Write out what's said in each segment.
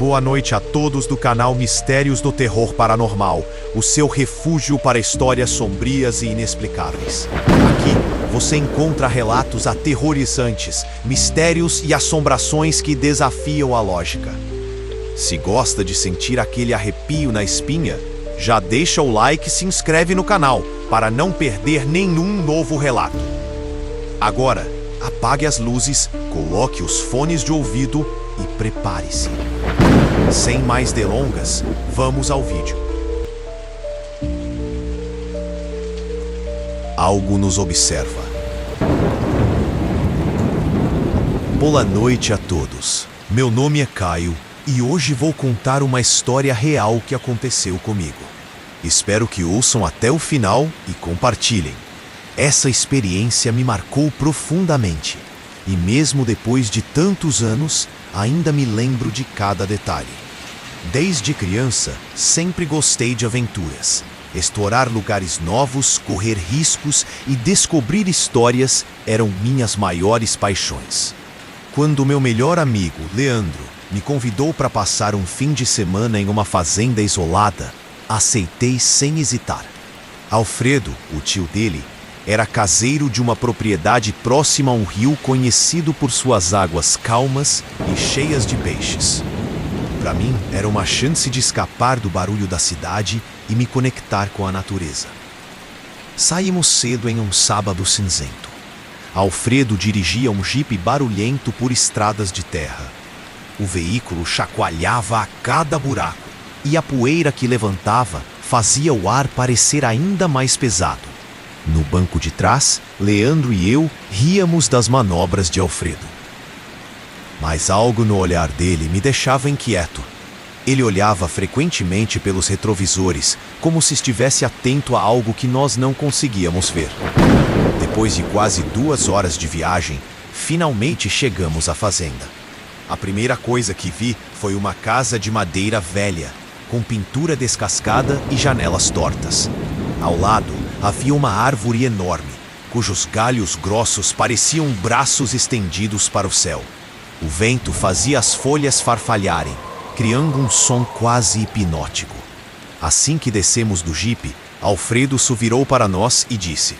Boa noite a todos do canal Mistérios do Terror Paranormal, o seu refúgio para histórias sombrias e inexplicáveis. Aqui você encontra relatos aterrorizantes, mistérios e assombrações que desafiam a lógica. Se gosta de sentir aquele arrepio na espinha, já deixa o like e se inscreve no canal para não perder nenhum novo relato. Agora, apague as luzes, coloque os fones de ouvido e prepare-se. Sem mais delongas, vamos ao vídeo. Algo nos observa. Boa noite a todos. Meu nome é Caio e hoje vou contar uma história real que aconteceu comigo. Espero que ouçam até o final e compartilhem. Essa experiência me marcou profundamente e mesmo depois de tantos anos, ainda me lembro de cada detalhe. Desde criança, sempre gostei de aventuras. Explorar lugares novos, correr riscos e descobrir histórias eram minhas maiores paixões. Quando meu melhor amigo, Leandro, me convidou para passar um fim de semana em uma fazenda isolada, aceitei sem hesitar. Alfredo, o tio dele, era caseiro de uma propriedade próxima a um rio conhecido por suas águas calmas e cheias de peixes. Para mim, era uma chance de escapar do barulho da cidade e me conectar com a natureza. Saímos cedo em um sábado cinzento. Alfredo dirigia um jipe barulhento por estradas de terra. O veículo chacoalhava a cada buraco e a poeira que levantava fazia o ar parecer ainda mais pesado. No banco de trás, Leandro e eu ríamos das manobras de Alfredo. Mas algo no olhar dele me deixava inquieto. Ele olhava frequentemente pelos retrovisores, como se estivesse atento a algo que nós não conseguíamos ver. Depois de quase 2 horas de viagem, finalmente chegamos à fazenda. A primeira coisa que vi foi uma casa de madeira velha, com pintura descascada e janelas tortas. Ao lado, havia uma árvore enorme, cujos galhos grossos pareciam braços estendidos para o céu. O vento fazia as folhas farfalharem, criando um som quase hipnótico. Assim que descemos do jipe, Alfredo se virou para nós e disse: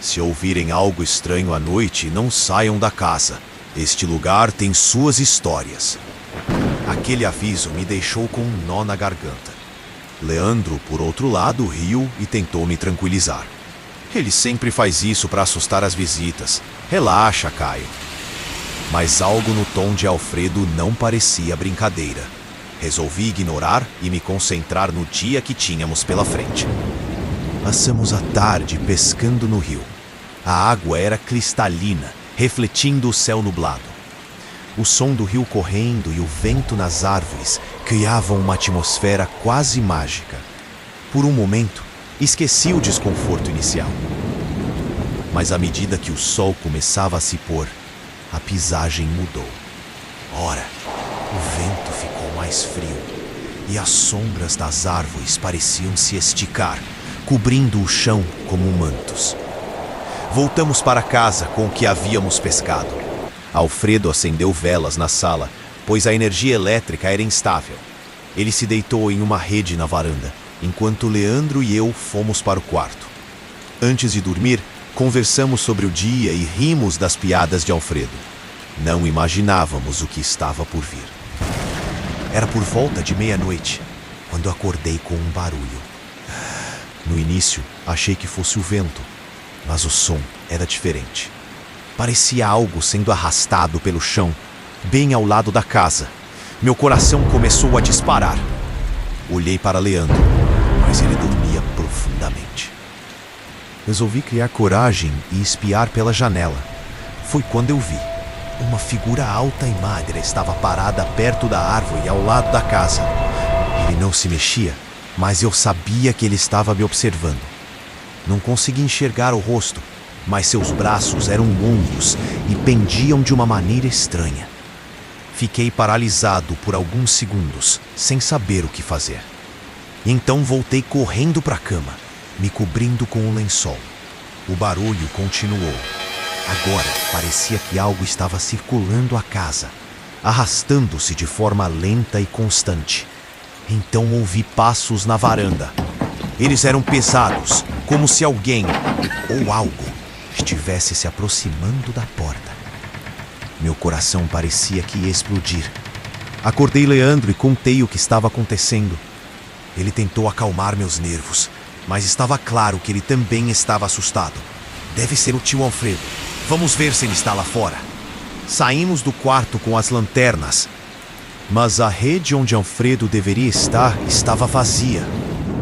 "Se ouvirem algo estranho à noite, não saiam da casa. Este lugar tem suas histórias." Aquele aviso me deixou com um nó na garganta. Leandro, por outro lado, riu e tentou me tranquilizar. "Ele sempre faz isso para assustar as visitas. Relaxa, Caio." Mas algo no tom de Alfredo não parecia brincadeira. Resolvi ignorar e me concentrar no dia que tínhamos pela frente. Passamos a tarde pescando no rio. A água era cristalina, refletindo o céu nublado. O som do rio correndo e o vento nas árvores criavam uma atmosfera quase mágica. Por um momento, esqueci o desconforto inicial. Mas à medida que o sol começava a se pôr, a paisagem mudou. Ora, o vento ficou mais frio e as sombras das árvores pareciam se esticar, cobrindo o chão como mantos. Voltamos para casa com o que havíamos pescado. Alfredo acendeu velas na sala, pois a energia elétrica era instável. Ele se deitou em uma rede na varanda, enquanto Leandro e eu fomos para o quarto. Antes de dormir, conversamos sobre o dia e rimos das piadas de Alfredo. Não imaginávamos o que estava por vir. Era por volta de meia-noite, quando acordei com um barulho. No início, achei que fosse o vento, mas o som era diferente. Parecia algo sendo arrastado pelo chão, bem ao lado da casa. Meu coração começou a disparar. Olhei para Leandro, mas ele dormia profundamente. Resolvi criar coragem e espiar pela janela. Foi quando eu vi. Uma figura alta e magra estava parada perto da árvore ao lado da casa. Ele não se mexia, mas eu sabia que ele estava me observando. Não consegui enxergar o rosto, mas seus braços eram longos e pendiam de uma maneira estranha. Fiquei paralisado por alguns segundos, sem saber o que fazer. Então voltei correndo para a cama, me cobrindo com um lençol. O barulho continuou. Agora parecia que algo estava circulando a casa. arrastando-se de forma lenta e constante. Então ouvi passos na varanda. Eles eram pesados, como se alguém ou algo estivesse se aproximando da porta. Meu coração parecia que ia explodir. Acordei Leandro e contei o que estava acontecendo. Ele tentou acalmar meus nervos, mas estava claro que ele também estava assustado. Deve ser o tio Alfredo. Vamos ver se ele está lá fora. Saímos do quarto com as lanternas, mas a rede onde Alfredo deveria estar estava vazia.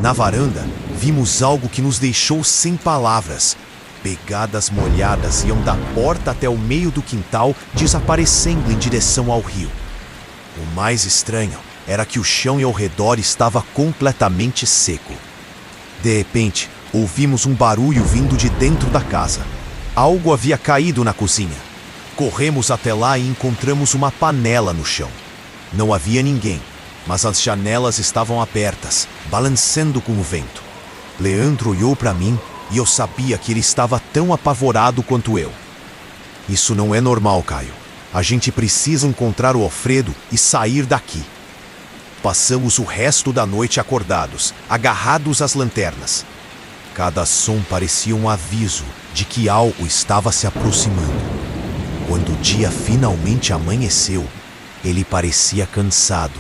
Na varanda, vimos algo que nos deixou sem palavras. Pegadas molhadas iam da porta até o meio do quintal, desaparecendo em direção ao rio. O mais estranho era que o chão ao redor estava completamente seco. De repente, ouvimos um barulho vindo de dentro da casa. Algo havia caído na cozinha. Corremos até lá e encontramos uma panela no chão. Não havia ninguém, mas as janelas estavam abertas, balançando com o vento. Leandro olhou para mim e eu sabia que ele estava tão apavorado quanto eu. Isso não é normal, Caio. A gente precisa encontrar o Alfredo e sair daqui. Passamos o resto da noite acordados, agarrados às lanternas. Cada som parecia um aviso de que algo estava se aproximando. Quando o dia finalmente amanheceu, ele parecia cansado,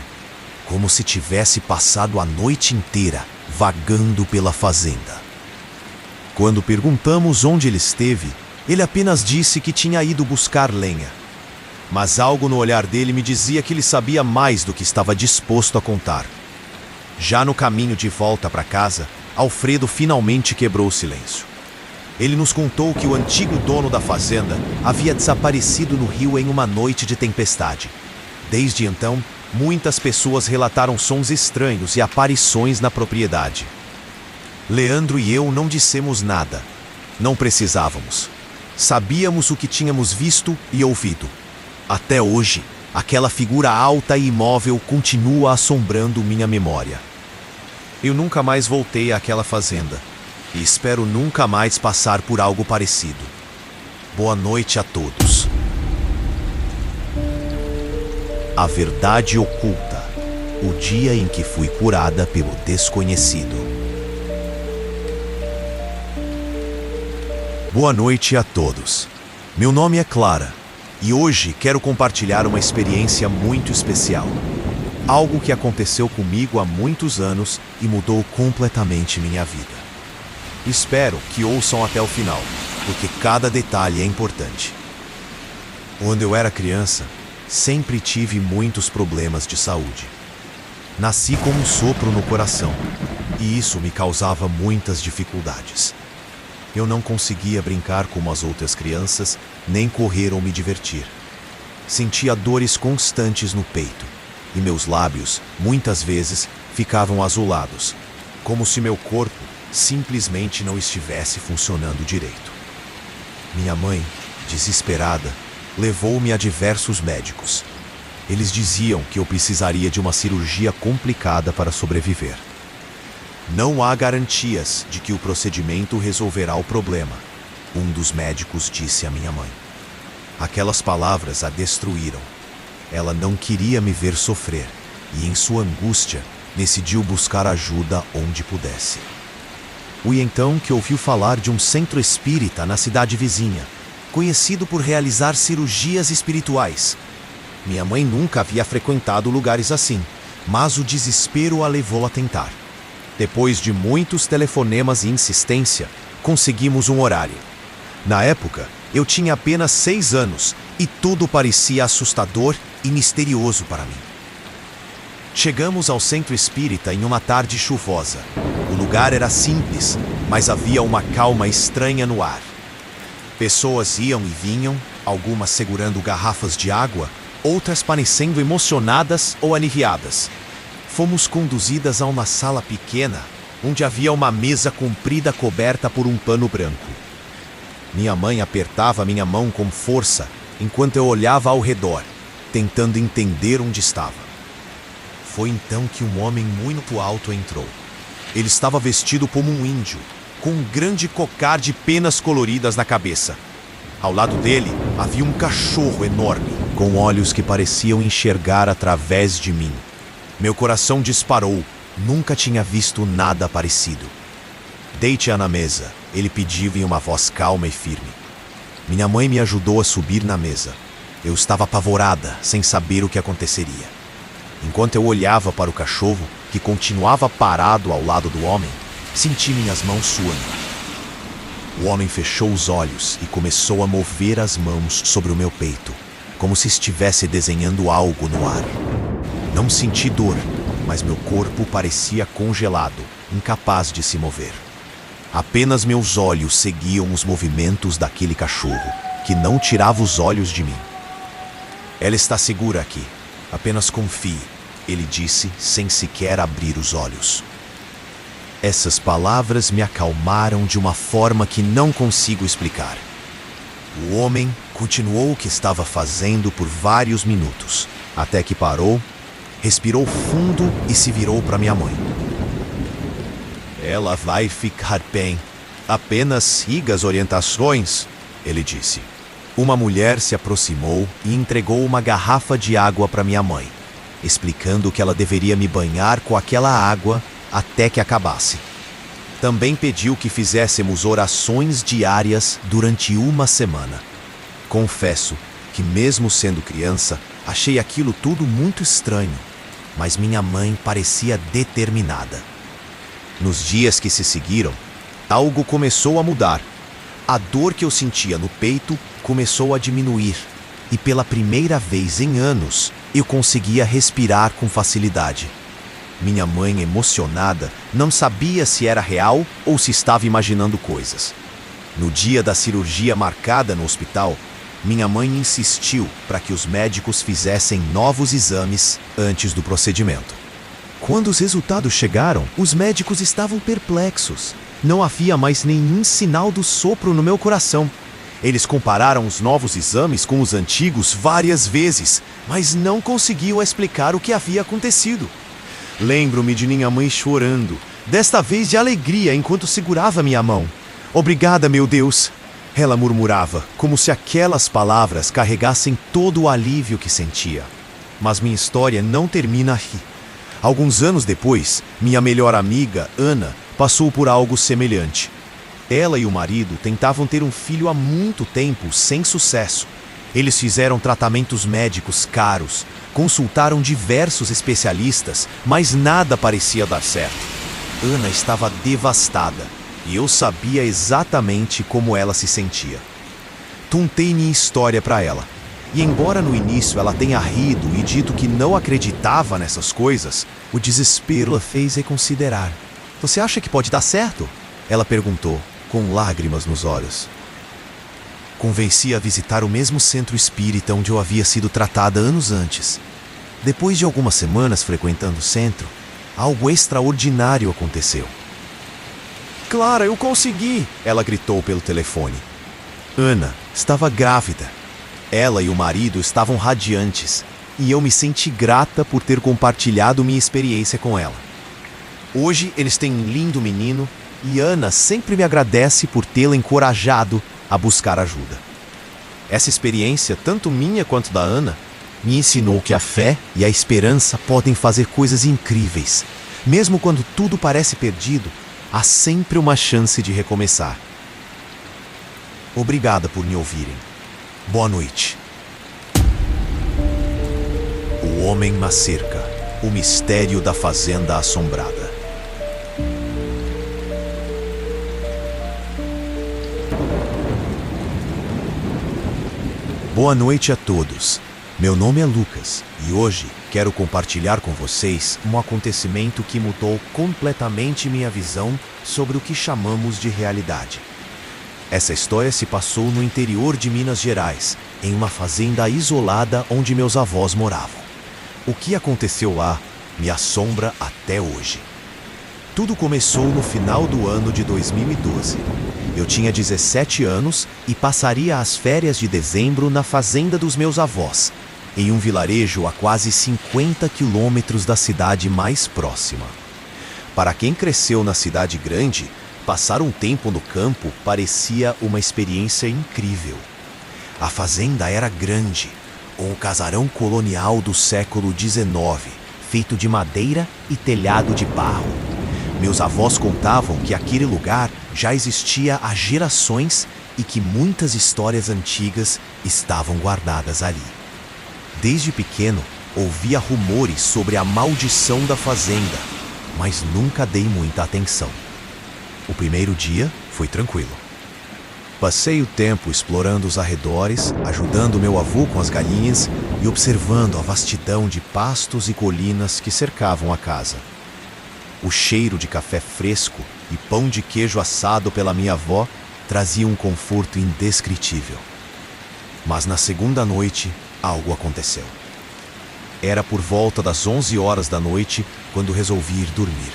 como se tivesse passado a noite inteira vagando pela fazenda. Quando perguntamos onde ele esteve, ele apenas disse que tinha ido buscar lenha. Mas algo no olhar dele me dizia que ele sabia mais do que estava disposto a contar. Já no caminho de volta para casa, Alfredo finalmente quebrou o silêncio. Ele nos contou que o antigo dono da fazenda havia desaparecido no rio em uma noite de tempestade. Desde então, muitas pessoas relataram sons estranhos e aparições na propriedade. Leandro e eu não dissemos nada. Não precisávamos. Sabíamos o que tínhamos visto e ouvido. Até hoje, aquela figura alta e imóvel continua assombrando minha memória. Eu nunca mais voltei àquela fazenda e espero nunca mais passar por algo parecido. Boa noite a todos. A verdade oculta. O dia em que fui curada pelo desconhecido. Boa noite a todos. Meu nome é Clara e hoje quero compartilhar uma experiência muito especial. Algo que aconteceu comigo há muitos anos e mudou completamente minha vida. Espero que ouçam até o final, porque cada detalhe é importante. Quando eu era criança, sempre tive muitos problemas de saúde. Nasci com um sopro no coração e isso me causava muitas dificuldades. Eu não conseguia brincar como as outras crianças, nem correr ou me divertir. Sentia dores constantes no peito e meus lábios, muitas vezes, ficavam azulados, como se meu corpo simplesmente não estivesse funcionando direito. Minha mãe, desesperada, levou-me a diversos médicos. Eles diziam que eu precisaria de uma cirurgia complicada para sobreviver. Não há garantias de que o procedimento resolverá o problema, um dos médicos disse à minha mãe. Aquelas palavras a destruíram. Ela não queria me ver sofrer e, em sua angústia, decidiu buscar ajuda onde pudesse. Foi então que ouviu falar de um centro espírita na cidade vizinha, conhecido por realizar cirurgias espirituais. Minha mãe nunca havia frequentado lugares assim, mas o desespero a levou a tentar. Depois de muitos telefonemas e insistência, conseguimos um horário. Na época, eu tinha apenas 6 anos e tudo parecia assustador e misterioso para mim. Chegamos ao centro espírita em uma tarde chuvosa. O lugar era simples, mas havia uma calma estranha no ar. Pessoas iam e vinham, algumas segurando garrafas de água, outras parecendo emocionadas ou aliviadas. Fomos conduzidas a uma sala pequena, onde havia uma mesa comprida coberta por um pano branco. Minha mãe apertava minha mão com força, enquanto eu olhava ao redor, tentando entender onde estava. Foi então que um homem muito alto entrou. Ele estava vestido como um índio, com um grande cocar de penas coloridas na cabeça. Ao lado dele havia um cachorro enorme, com olhos que pareciam enxergar através de mim. Meu coração disparou. Nunca tinha visto nada parecido. Deite-a na mesa, ele pediu em uma voz calma e firme. Minha mãe me ajudou a subir na mesa. Eu estava apavorada, sem saber o que aconteceria. Enquanto eu olhava para o cachorro, que continuava parado ao lado do homem, senti minhas mãos suando. O homem fechou os olhos e começou a mover as mãos sobre o meu peito, como se estivesse desenhando algo no ar. Não senti dor, mas meu corpo parecia congelado, incapaz de se mover. Apenas meus olhos seguiam os movimentos daquele cachorro, que não tirava os olhos de mim. Ela está segura aqui. Apenas confie, ele disse sem sequer abrir os olhos. Essas palavras me acalmaram de uma forma que não consigo explicar. O homem continuou o que estava fazendo por vários minutos, até que parou, respirou fundo e se virou para minha mãe. Ela vai ficar bem. Apenas siga as orientações, ele disse. Uma mulher se aproximou e entregou uma garrafa de água para minha mãe, explicando que ela deveria me banhar com aquela água até que acabasse. Também pediu que fizéssemos orações diárias durante uma semana. Confesso que, mesmo sendo criança, achei aquilo tudo muito estranho, mas minha mãe parecia determinada. Nos dias que se seguiram, algo começou a mudar. A dor que eu sentia no peito começou a diminuir, e pela primeira vez em anos, eu conseguia respirar com facilidade. Minha mãe, emocionada, não sabia se era real ou se estava imaginando coisas. No dia da cirurgia marcada no hospital, minha mãe insistiu para que os médicos fizessem novos exames antes do procedimento. Quando os resultados chegaram, os médicos estavam perplexos. Não havia mais nenhum sinal do sopro no meu coração. Eles compararam os novos exames com os antigos várias vezes, mas não conseguiam explicar o que havia acontecido. Lembro-me de minha mãe chorando, desta vez de alegria enquanto segurava minha mão. Obrigada, meu Deus! Ela murmurava, como se aquelas palavras carregassem todo o alívio que sentia. Mas minha história não termina aqui. Alguns anos depois, minha melhor amiga, Ana, passou por algo semelhante. Ela e o marido tentavam ter um filho há muito tempo, sem sucesso. Eles fizeram tratamentos médicos caros, consultaram diversos especialistas, mas nada parecia dar certo. Ana estava devastada, e eu sabia exatamente como ela se sentia. Contei minha história para ela, e embora no início ela tenha rido e dito que não acreditava nessas coisas, o desespero a fez reconsiderar. Você acha que pode dar certo? Ela perguntou, com lágrimas nos olhos. Convenci-a a visitar o mesmo centro espírita onde eu havia sido tratada anos antes. Depois de algumas semanas frequentando o centro, algo extraordinário aconteceu. Clara, eu consegui! Ela gritou pelo telefone. Ana estava grávida. Ela e o marido estavam radiantes, e eu me senti grata por ter compartilhado minha experiência com ela. Hoje eles têm um lindo menino, e Ana sempre me agradece por tê-la encorajado a buscar ajuda. Essa experiência, tanto minha quanto da Ana, me ensinou que a fé e a esperança podem fazer coisas incríveis. Mesmo quando tudo parece perdido, há sempre uma chance de recomeçar. Obrigada por me ouvirem. Boa noite. O Homem na Cerca. O mistério da Fazenda Assombrada. Boa noite a todos. Meu nome é Lucas e hoje quero compartilhar com vocês um acontecimento que mudou completamente minha visão sobre o que chamamos de realidade. Essa história se passou no interior de Minas Gerais, em uma fazenda isolada onde meus avós moravam. O que aconteceu lá me assombra até hoje. Tudo começou no final do ano de 2012. Eu tinha 17 anos e passaria as férias de dezembro na fazenda dos meus avós, em um vilarejo a quase 50 quilômetros da cidade mais próxima. Para quem cresceu na cidade grande, passar um tempo no campo parecia uma experiência incrível. A fazenda era grande, um casarão colonial do século XIX, feito de madeira e telhado de barro. Meus avós contavam que aquele lugar já existia há gerações e que muitas histórias antigas estavam guardadas ali. Desde pequeno, ouvia rumores sobre a maldição da fazenda, mas nunca dei muita atenção. O primeiro dia foi tranquilo. Passei o tempo explorando os arredores, ajudando meu avô com as galinhas e observando a vastidão de pastos e colinas que cercavam a casa. O cheiro de café fresco e pão de queijo assado pela minha avó trazia um conforto indescritível. Mas na segunda noite, algo aconteceu. Era por volta das 11 horas da noite quando resolvi ir dormir.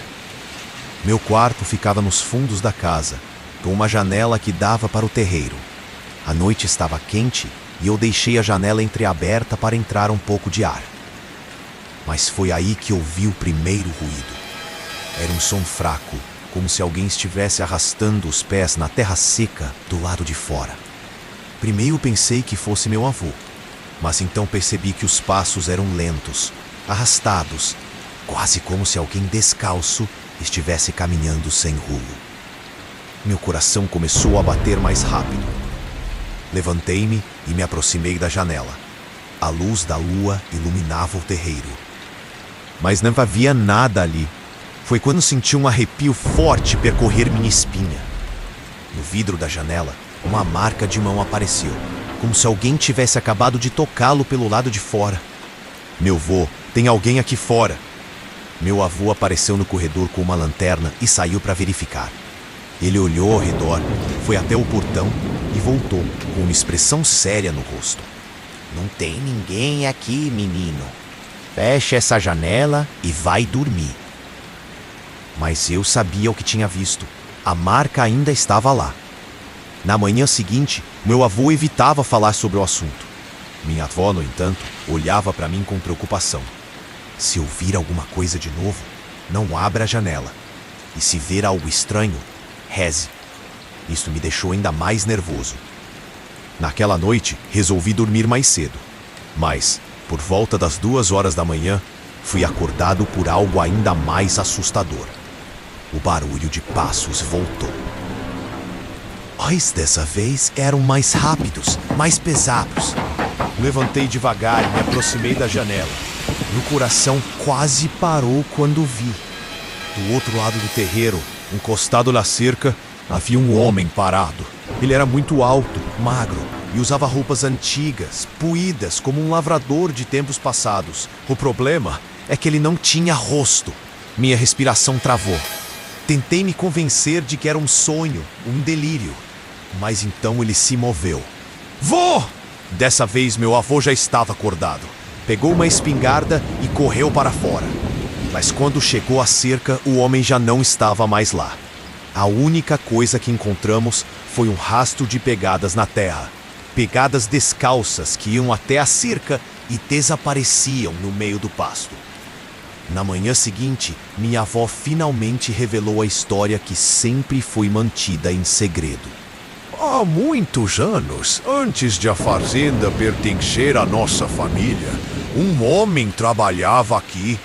Meu quarto ficava nos fundos da casa, com uma janela que dava para o terreiro. A noite estava quente e eu deixei a janela entreaberta para entrar um pouco de ar. Mas foi aí que ouvi o primeiro ruído. Era um som fraco, como se alguém estivesse arrastando os pés na terra seca do lado de fora. Primeiro pensei que fosse meu avô, mas então percebi que os passos eram lentos, arrastados, quase como se alguém descalço estivesse caminhando sem rumo. Meu coração começou a bater mais rápido. Levantei-me e me aproximei da janela. A luz da lua iluminava o terreiro. Mas não havia nada ali. Foi quando senti um arrepio forte percorrer minha espinha. No vidro da janela, uma marca de mão apareceu, como se alguém tivesse acabado de tocá-lo pelo lado de fora. Meu vô, tem alguém aqui fora. Meu avô apareceu no corredor com uma lanterna e saiu para verificar. Ele olhou ao redor, foi até o portão e voltou com uma expressão séria no rosto. Não tem ninguém aqui, menino. Feche essa janela e vai dormir. Mas eu sabia o que tinha visto. A marca ainda estava lá. Na manhã seguinte, meu avô evitava falar sobre o assunto. Minha avó, no entanto, olhava para mim com preocupação. Se ouvir alguma coisa de novo, não abra a janela. E se ver algo estranho, reze. Isso me deixou ainda mais nervoso. Naquela noite, resolvi dormir mais cedo. Mas, por volta das 2 horas da manhã, fui acordado por algo ainda mais assustador. O barulho de passos voltou. Mas dessa vez eram mais rápidos, mais pesados. Levantei devagar e me aproximei da janela. Meu coração quase parou quando vi. Do outro lado do terreiro, encostado na cerca, havia um homem parado. Ele era muito alto, magro e usava roupas antigas, puídas como um lavrador de tempos passados. O problema é que ele não tinha rosto. Minha respiração travou. Tentei me convencer de que era um sonho, um delírio. Mas então ele se moveu. Vô! Dessa vez meu avô já estava acordado. Pegou uma espingarda e correu para fora. Mas quando chegou à cerca, o homem já não estava mais lá. A única coisa que encontramos foi um rastro de pegadas na terra. Pegadas descalças que iam até a cerca e desapareciam no meio do pasto. Na manhã seguinte, minha avó finalmente revelou a história que sempre foi mantida em segredo. Há muitos anos, antes de a fazenda pertencer à nossa família, um homem trabalhava aqui.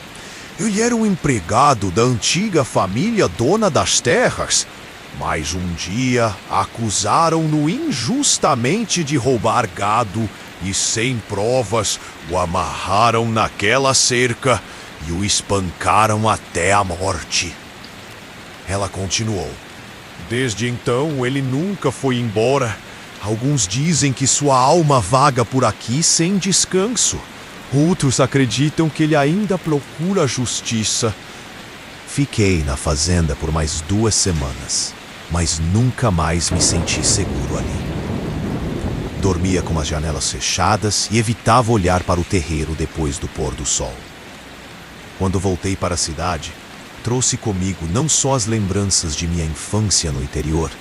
Ele era um empregado da antiga família dona das terras, mas um dia acusaram-no injustamente de roubar gado e, sem provas, o amarraram naquela cerca e o espancaram até a morte. Ela continuou. Desde então, ele nunca foi embora. Alguns dizem que sua alma vaga por aqui sem descanso. Outros acreditam que ele ainda procura a justiça. Fiquei na fazenda por mais 2 semanas, mas nunca mais me senti seguro ali. Dormia com as janelas fechadas e evitava olhar para o terreiro depois do pôr do sol. Quando voltei para a cidade, trouxe comigo não só as lembranças de minha infância no interior,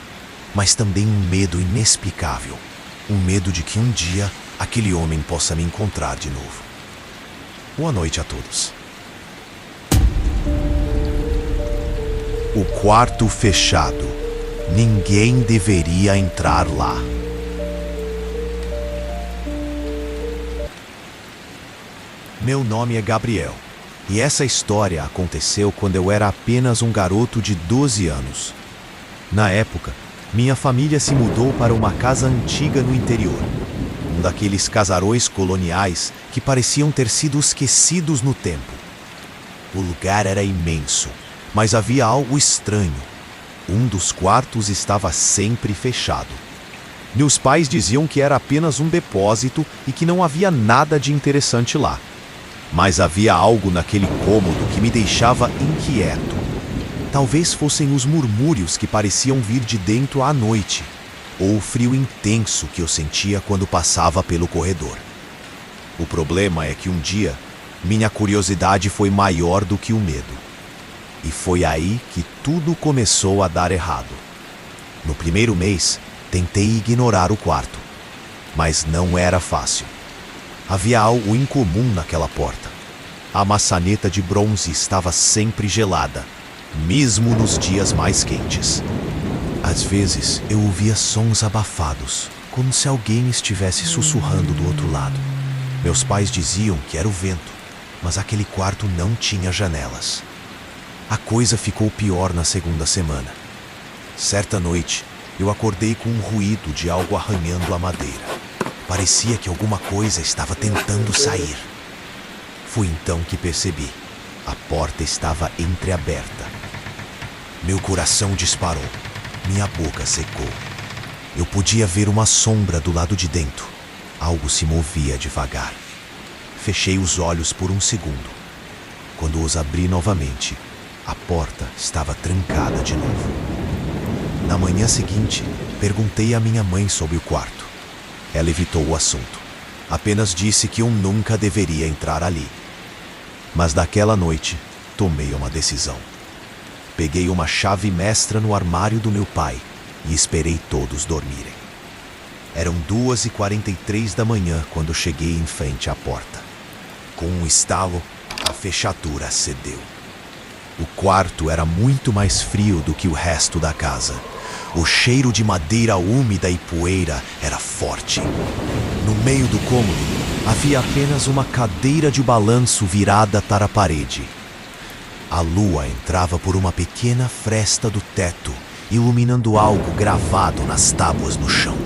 mas também um medo inexplicável. Um medo de que um dia aquele homem possa me encontrar de novo. Boa noite a todos. O quarto fechado. Ninguém deveria entrar lá. Meu nome é Gabriel, e essa história aconteceu quando eu era apenas um garoto de 12 anos. Na época, minha família se mudou para uma casa antiga no interior, um daqueles casarões coloniais que pareciam ter sido esquecidos no tempo. O lugar era imenso, mas havia algo estranho. Um dos quartos estava sempre fechado. Meus pais diziam que era apenas um depósito e que não havia nada de interessante lá. Mas havia algo naquele cômodo que me deixava inquieto. Talvez fossem os murmúrios que pareciam vir de dentro à noite, ou o frio intenso que eu sentia quando passava pelo corredor. O problema é que um dia, minha curiosidade foi maior do que o medo. E foi aí que tudo começou a dar errado. No primeiro mês, tentei ignorar o quarto, mas não era fácil. Havia algo incomum naquela porta. A maçaneta de bronze estava sempre gelada, mesmo nos dias mais quentes. Às vezes, eu ouvia sons abafados, como se alguém estivesse sussurrando do outro lado. Meus pais diziam que era o vento, mas aquele quarto não tinha janelas. A coisa ficou pior na segunda semana. Certa noite, eu acordei com um ruído de algo arranhando a madeira. Parecia que alguma coisa estava tentando sair. Foi então que percebi. A porta estava entreaberta. Meu coração disparou. Minha boca secou. Eu podia ver uma sombra do lado de dentro. Algo se movia devagar. Fechei os olhos por um segundo. Quando os abri novamente, a porta estava trancada de novo. Na manhã seguinte, perguntei à minha mãe sobre o quarto. Ela evitou o assunto. Apenas disse que eu nunca deveria entrar ali. Mas daquela noite, tomei uma decisão. Peguei uma chave mestra no armário do meu pai e esperei todos dormirem. Eram 2h43 da manhã quando cheguei em frente à porta. Com um estalo, a fechadura cedeu. O quarto era muito mais frio do que o resto da casa. O cheiro de madeira úmida e poeira era forte. No meio do cômodo, havia apenas uma cadeira de balanço virada para a parede. A lua entrava por uma pequena fresta do teto, iluminando algo gravado nas tábuas no chão.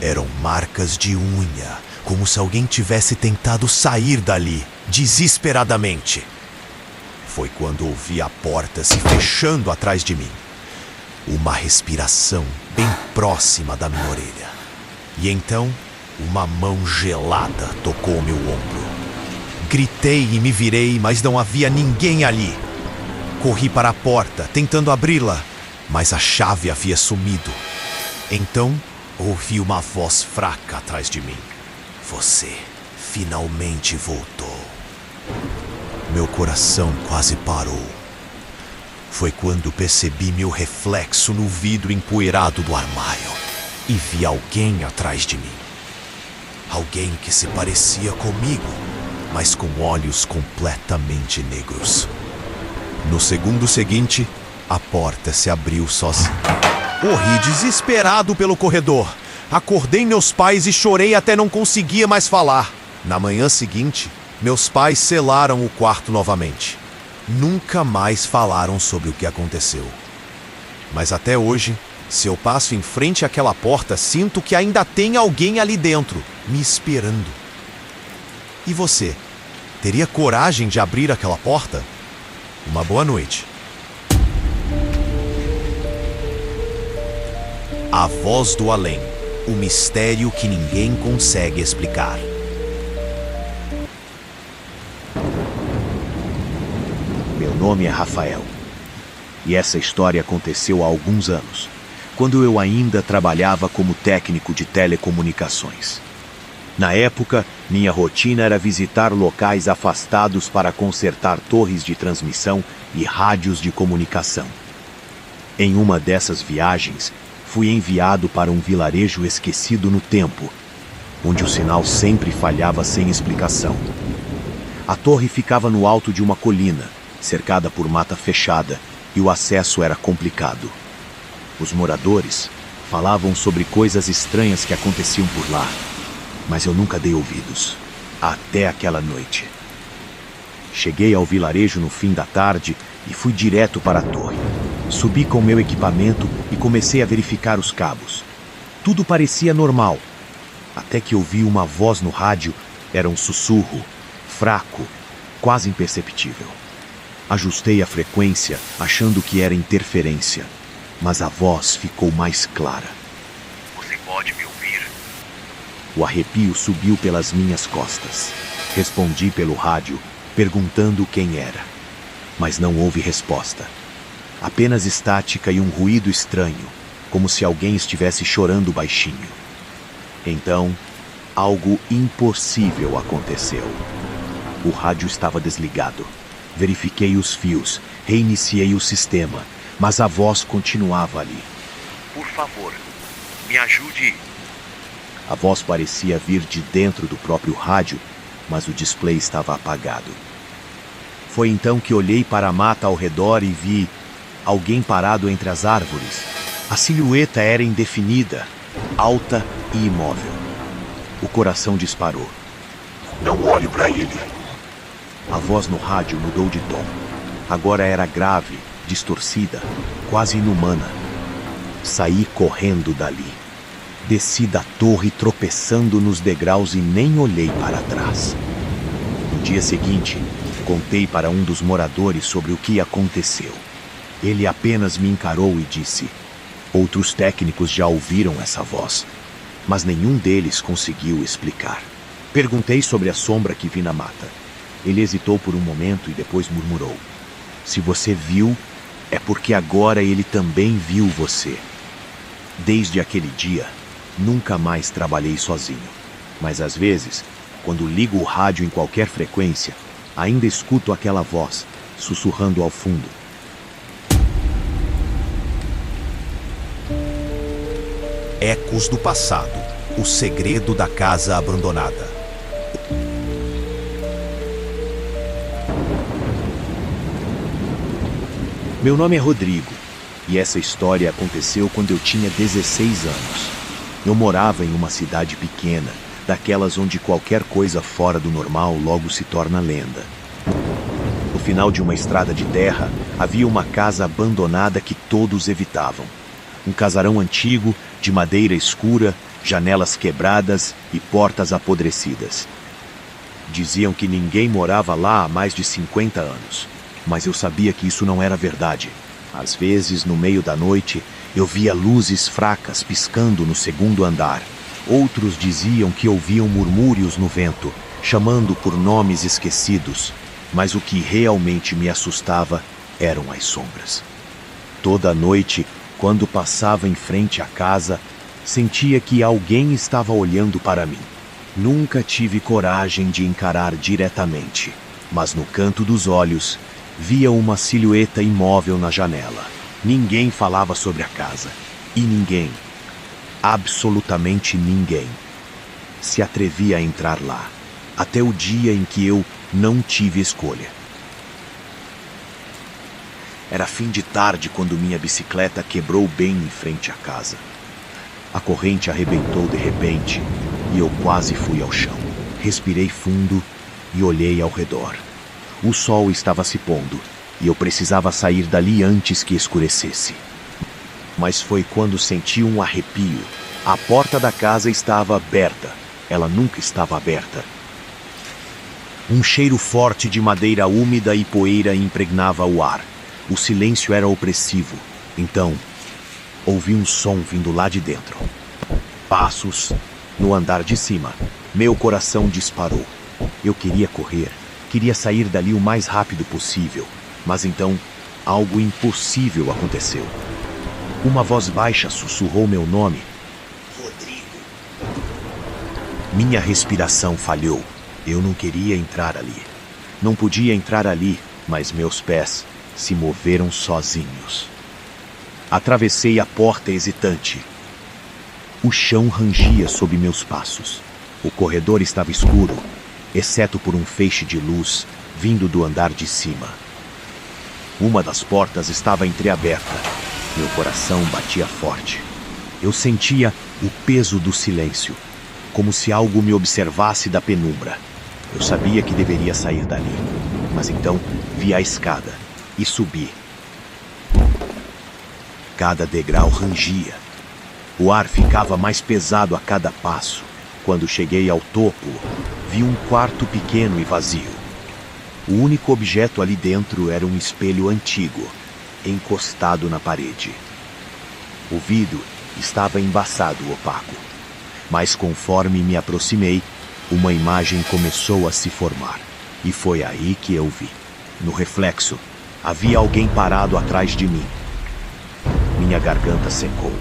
Eram marcas de unha, como se alguém tivesse tentado sair dali, desesperadamente. Foi quando ouvi a porta se fechando atrás de mim. Uma respiração bem próxima da minha orelha. E então, uma mão gelada tocou meu ombro. Gritei e me virei, mas não havia ninguém ali. Corri para a porta, tentando abri-la, mas a chave havia sumido. Então, ouvi uma voz fraca atrás de mim. Você finalmente voltou. Meu coração quase parou. Foi quando percebi meu reflexo no vidro empoeirado do armário e vi alguém atrás de mim. Alguém que se parecia comigo, mas com olhos completamente negros. No segundo seguinte, a porta se abriu sozinha. Corri desesperado pelo corredor. Acordei meus pais e chorei até não conseguia mais falar. Na manhã seguinte, meus pais selaram o quarto novamente. Nunca mais falaram sobre o que aconteceu. Mas até hoje, se eu passo em frente àquela porta, sinto que ainda tem alguém ali dentro, me esperando. E você, teria coragem de abrir aquela porta? Uma boa noite. A Voz do Além, o mistério que ninguém consegue explicar. Meu nome é Rafael, e essa história aconteceu há alguns anos, quando eu ainda trabalhava como técnico de telecomunicações. Na época, minha rotina era visitar locais afastados para consertar torres de transmissão e rádios de comunicação. Em uma dessas viagens, fui enviado para um vilarejo esquecido no tempo, onde o sinal sempre falhava sem explicação. A torre ficava no alto de uma colina, cercada por mata fechada, e o acesso era complicado. Os moradores falavam sobre coisas estranhas que aconteciam por lá, mas eu nunca dei ouvidos. até aquela noite. Cheguei ao vilarejo no fim da tarde e fui direto para a torre. Subi com meu equipamento e comecei a verificar os cabos. Tudo parecia normal, até que ouvi uma voz no rádio. Era um sussurro, fraco, quase imperceptível. Ajustei a frequência, achando que era interferência, mas a voz ficou mais clara. Você pode me ouvir? O arrepio subiu pelas minhas costas. Respondi pelo rádio, perguntando quem era. Mas não houve resposta. Apenas estática e um ruído estranho, como se alguém estivesse chorando baixinho. Então, algo impossível aconteceu. O rádio estava desligado. Verifiquei os fios, reiniciei o sistema, mas a voz continuava ali. Por favor, me ajude. A voz parecia vir de dentro do próprio rádio, mas o display estava apagado. Foi então que olhei para a mata ao redor e vi alguém parado entre as árvores. A silhueta era indefinida, alta e imóvel. O coração disparou. Não olhe para ele. A voz no rádio mudou de tom. Agora era grave, distorcida, quase inumana. Saí correndo dali. Desci da torre tropeçando nos degraus e nem olhei para trás. No dia seguinte, contei para um dos moradores sobre o que aconteceu. Ele apenas me encarou e disse: outros técnicos já ouviram essa voz, mas nenhum deles conseguiu explicar. Perguntei sobre a sombra que vi na mata. Ele hesitou por um momento e depois murmurou: se você viu, é porque agora ele também viu você. Desde aquele dia, nunca mais trabalhei sozinho. Mas às vezes, quando ligo o rádio em qualquer frequência, ainda escuto aquela voz, sussurrando ao fundo. Ecos do passado. O segredo da casa abandonada. Meu nome é Rodrigo, e essa história aconteceu quando eu tinha 16 anos. Eu morava em uma cidade pequena, daquelas onde qualquer coisa fora do normal logo se torna lenda. No final de uma estrada de terra, havia uma casa abandonada que todos evitavam. Um casarão antigo, de madeira escura, janelas quebradas e portas apodrecidas. Diziam que ninguém morava lá há mais de 50 anos. Mas eu sabia que isso não era verdade. Às vezes, no meio da noite, eu via luzes fracas piscando no segundo andar. Outros diziam que ouviam murmúrios no vento, chamando por nomes esquecidos. Mas o que realmente me assustava eram as sombras. Toda noite, quando passava em frente à casa, sentia que alguém estava olhando para mim. Nunca tive coragem de encarar diretamente, mas no canto dos olhos, via uma silhueta imóvel na janela. Ninguém falava sobre a casa. E ninguém, absolutamente ninguém, se atrevia a entrar lá. Até o dia em que eu não tive escolha. Era fim de tarde quando minha bicicleta quebrou bem em frente à casa. A corrente arrebentou de repente e eu quase fui ao chão. Respirei fundo e olhei ao redor. O sol estava se pondo e eu precisava sair dali antes que escurecesse. Mas foi quando senti um arrepio. A porta da casa estava aberta. Ela nunca estava aberta. Um cheiro forte de madeira úmida e poeira impregnava o ar. O silêncio era opressivo. Então, ouvi um som vindo lá de dentro. Passos no andar de cima. Meu coração disparou. Eu queria correr. Queria sair dali o mais rápido possível, mas então algo impossível aconteceu. Uma voz baixa sussurrou meu nome. Rodrigo. Minha respiração falhou. Eu não queria entrar ali. Não podia entrar ali, mas meus pés se moveram sozinhos. Atravessei a porta hesitante. O chão rangia sob meus passos. O corredor estava escuro, exceto por um feixe de luz vindo do andar de cima. Uma das portas estava entreaberta. Meu coração batia forte. Eu sentia o peso do silêncio, como se algo me observasse da penumbra. Eu sabia que deveria sair dali, mas então vi a escada e subi. Cada degrau rangia. O ar ficava mais pesado a cada passo. Quando cheguei ao topo, vi um quarto pequeno e vazio. O único objeto ali dentro era um espelho antigo, encostado na parede. O vidro estava embaçado opaco, mas conforme me aproximei, uma imagem começou a se formar. E foi aí que eu vi. No reflexo, havia alguém parado atrás de mim. Minha garganta secou.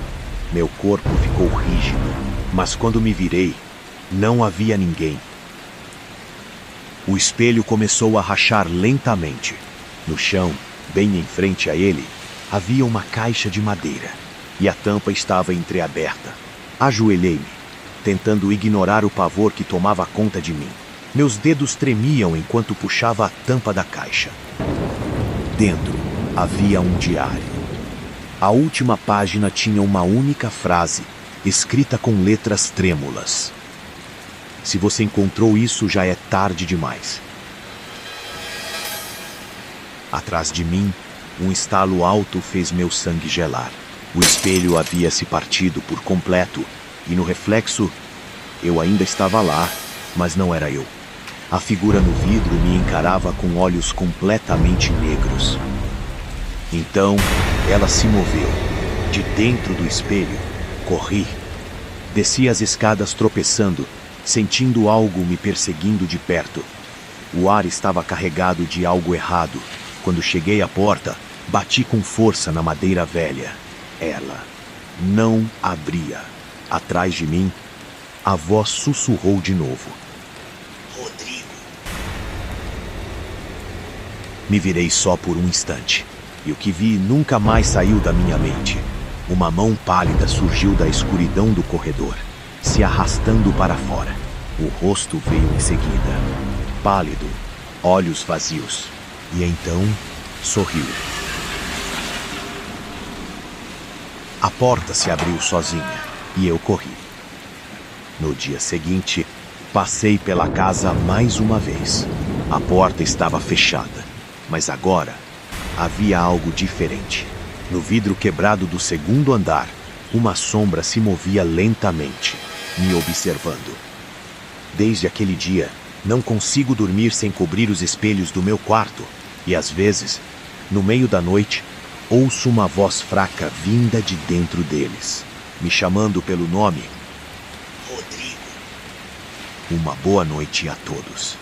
Meu corpo ficou rígido, mas quando me virei, não havia ninguém. O espelho começou a rachar lentamente. No chão, bem em frente a ele, havia uma caixa de madeira, e a tampa estava entreaberta. Ajoelhei-me, tentando ignorar o pavor que tomava conta de mim. Meus dedos tremiam enquanto puxava a tampa da caixa. Dentro havia um diário. A última página tinha uma única frase, escrita com letras trêmulas. Se você encontrou isso, já é tarde demais. Atrás de mim, um estalo alto fez meu sangue gelar. O espelho havia se partido por completo, e no reflexo, eu ainda estava lá, mas não era eu. A figura no vidro me encarava com olhos completamente negros. Então, ela se moveu. De dentro do espelho, corri. Desci as escadas tropeçando, sentindo algo me perseguindo de perto. O ar estava carregado de algo errado. Quando cheguei à porta, bati com força na madeira velha. Ela não abria. Atrás de mim, a voz sussurrou de novo. Rodrigo. Me virei só por um instante, e o que vi nunca mais saiu da minha mente. Uma mão pálida surgiu da escuridão do corredor, se arrastando para fora. O rosto veio em seguida, pálido, olhos vazios, e então sorriu. A porta se abriu sozinha, e eu corri. No dia seguinte, passei pela casa mais uma vez. A porta estava fechada, mas agora havia algo diferente. No vidro quebrado do segundo andar, uma sombra se movia lentamente, me observando. Desde aquele dia, não consigo dormir sem cobrir os espelhos do meu quarto, e às vezes, no meio da noite, ouço uma voz fraca vinda de dentro deles, me chamando pelo nome. Rodrigo. Uma boa noite a todos.